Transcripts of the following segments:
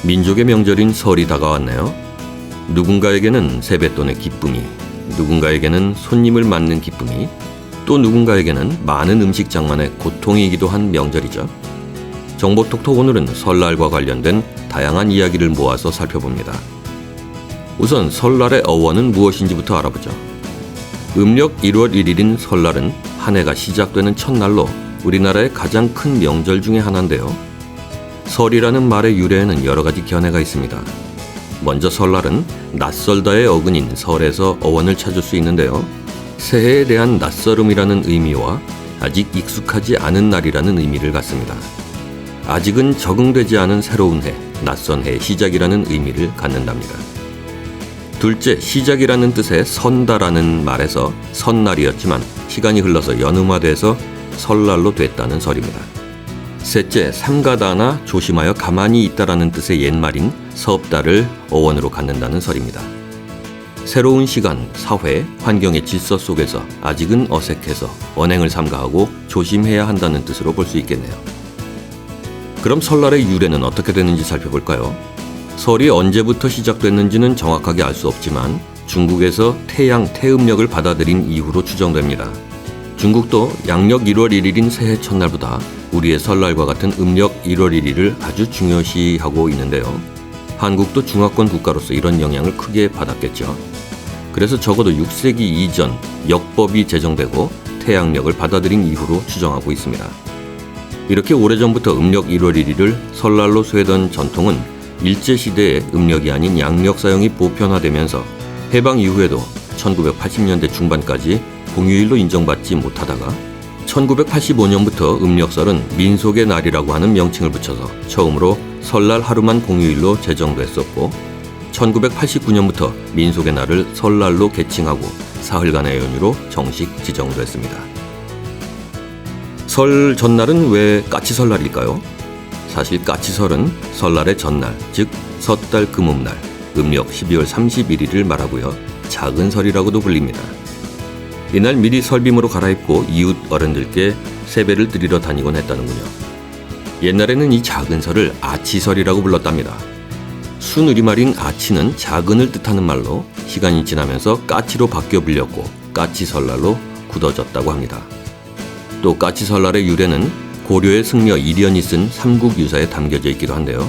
민족의 명절인 설이 다가왔네요. 누군가에게는 세뱃돈의 기쁨이, 누군가에게는 손님을 맞는 기쁨이, 또 누군가에게는 많은 음식 장만의 고통이기도 한 명절이죠. 정보톡톡 오늘은 설날과 관련된 다양한 이야기를 모아서 살펴봅니다. 우선 설날의 어원은 무엇인지부터 알아보죠. 음력 1월 1일인 설날은 한 해가 시작되는 첫날로 우리나라의 가장 큰 명절 중에 하나인데요. 설이라는 말의 유래에는 여러 가지 견해가 있습니다. 먼저 설날은 낯설다의 어근인 설에서 어원을 찾을 수 있는데요. 새해에 대한 낯설음이라는 의미와 아직 익숙하지 않은 날이라는 의미를 갖습니다. 아직은 적응되지 않은 새로운 해, 낯선 해의 시작이라는 의미를 갖는답니다. 둘째, 시작이라는 뜻의 선다라는 말에서 선날이었지만 시간이 흘러서 연음화돼서 설날로 됐다는 설입니다. 셋째, 삼가다나 조심하여 가만히 있다라는 뜻의 옛말인 섭다를 어원으로 갖는다는 설입니다. 새로운 시간, 사회, 환경의 질서 속에서 아직은 어색해서 언행을 삼가하고 조심해야 한다는 뜻으로 볼 수 있겠네요. 그럼 설날의 유래는 어떻게 되는지 살펴볼까요? 설이 언제부터 시작됐는지는 정확하게 알 수 없지만 중국에서 태양, 태음력을 받아들인 이후로 추정됩니다. 중국도 양력 1월 1일인 새해 첫날보다 우리의 설날과 같은 음력 1월 1일을 아주 중요시하고 있는데요. 한국도 중화권 국가로서 이런 영향을 크게 받았겠죠. 그래서 적어도 6세기 이전 역법이 제정되고 태양력을 받아들인 이후로 추정하고 있습니다. 이렇게 오래전부터 음력 1월 1일을 설날로 쇠던 전통은 일제시대에 음력이 아닌 양력 사용이 보편화되면서 해방 이후에도 1980년대 중반까지 공휴일로 인정받지 못하다가 1985년부터 음력설은 민속의 날이라고 하는 명칭을 붙여서 처음으로 설날 하루만 공휴일로 제정됐었고 1989년부터 민속의 날을 설날로 개칭하고 사흘간의 연휴로 정식 지정됐습니다. 설 전날은 왜 까치설날일까요? 사실 까치설은 설날의 전날, 즉 섣달 금음날, 음력 12월 31일을 말하고요. 작은 설이라고도 불립니다. 이날 미리 설빔으로 갈아입고 이웃 어른들께 세배를 드리러 다니곤 했다는군요. 옛날에는 이 작은 설을 아치설이라고 불렀답니다. 순우리말인 아치는 작은을 뜻하는 말로 시간이 지나면서 까치로 바뀌어 불렸고 까치설날로 굳어졌다고 합니다. 또 까치설날의 유래는 고려의 승려 이련이 쓴 삼국유사에 담겨져 있기도 한데요.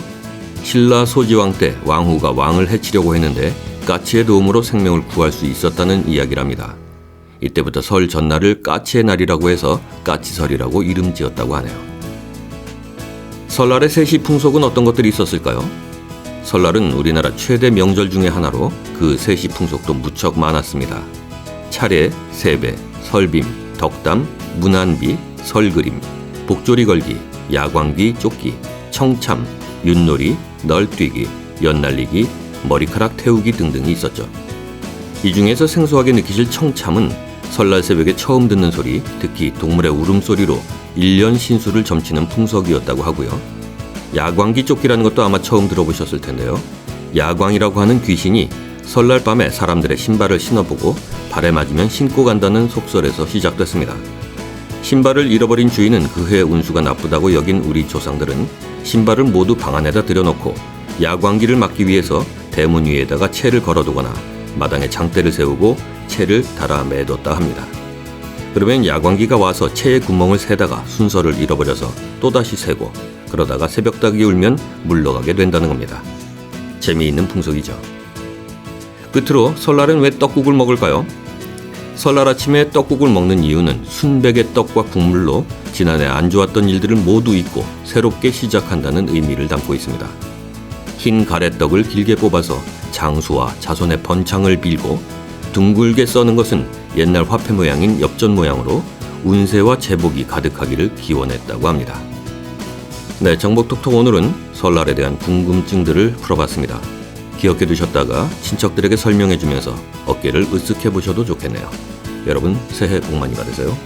신라 소지왕 때 왕후가 왕을 해치려고 했는데 까치의 도움으로 생명을 구할 수 있었다는 이야기랍니다. 이때부터 설 전날을 까치의 날이라고 해서 까치설이라고 이름 지었다고 하네요. 설날의 세시 풍속은 어떤 것들이 있었을까요? 설날은 우리나라 최대 명절 중에 하나로 그 세시 풍속도 무척 많았습니다. 차례, 세배, 설빔, 덕담, 문안비, 설그림, 복조리 걸기, 야광기 쫓기, 청참, 윷놀이, 널뛰기, 연날리기, 머리카락 태우기 등등이 있었죠. 이 중에서 생소하게 느끼실 청참은 설날 새벽에 처음 듣는 소리, 특히 동물의 울음소리로 1년 신수를 점치는 풍속이었다고 하고요. 야광기 쫓기라는 것도 아마 처음 들어보셨을 텐데요. 야광이라고 하는 귀신이 설날 밤에 사람들의 신발을 신어보고 발에 맞으면 신고 간다는 속설에서 시작됐습니다. 신발을 잃어버린 주인은 그 해의 운수가 나쁘다고 여긴 우리 조상들은 신발을 모두 방 안에다 들여놓고 야광기를 막기 위해서 대문 위에다가 채를 걸어두거나 마당에 장대를 세우고 채를 달아 매뒀다 합니다. 그러면 야광기가 와서 채의 구멍을 세다가 순서를 잃어버려서 또다시 세고 그러다가 새벽닭이 울면 물러가게 된다는 겁니다. 재미있는 풍속이죠. 끝으로 설날엔 왜 떡국을 먹을까요? 설날 아침에 떡국을 먹는 이유는 순백의 떡과 국물로 지난해 안 좋았던 일들을 모두 잊고 새롭게 시작한다는 의미를 담고 있습니다. 흰 가래떡을 길게 뽑아서 장수와 자손의 번창을 빌고 둥글게 써는 것은 옛날 화폐 모양인 엽전 모양으로 운세와 제복이 가득하기를 기원했다고 합니다. 네, 정보톡톡 오늘은 설날에 대한 궁금증들을 풀어봤습니다. 기억해 두셨다가 친척들에게 설명해 주면서 어깨를 으쓱해 보셔도 좋겠네요. 여러분 새해 복 많이 받으세요.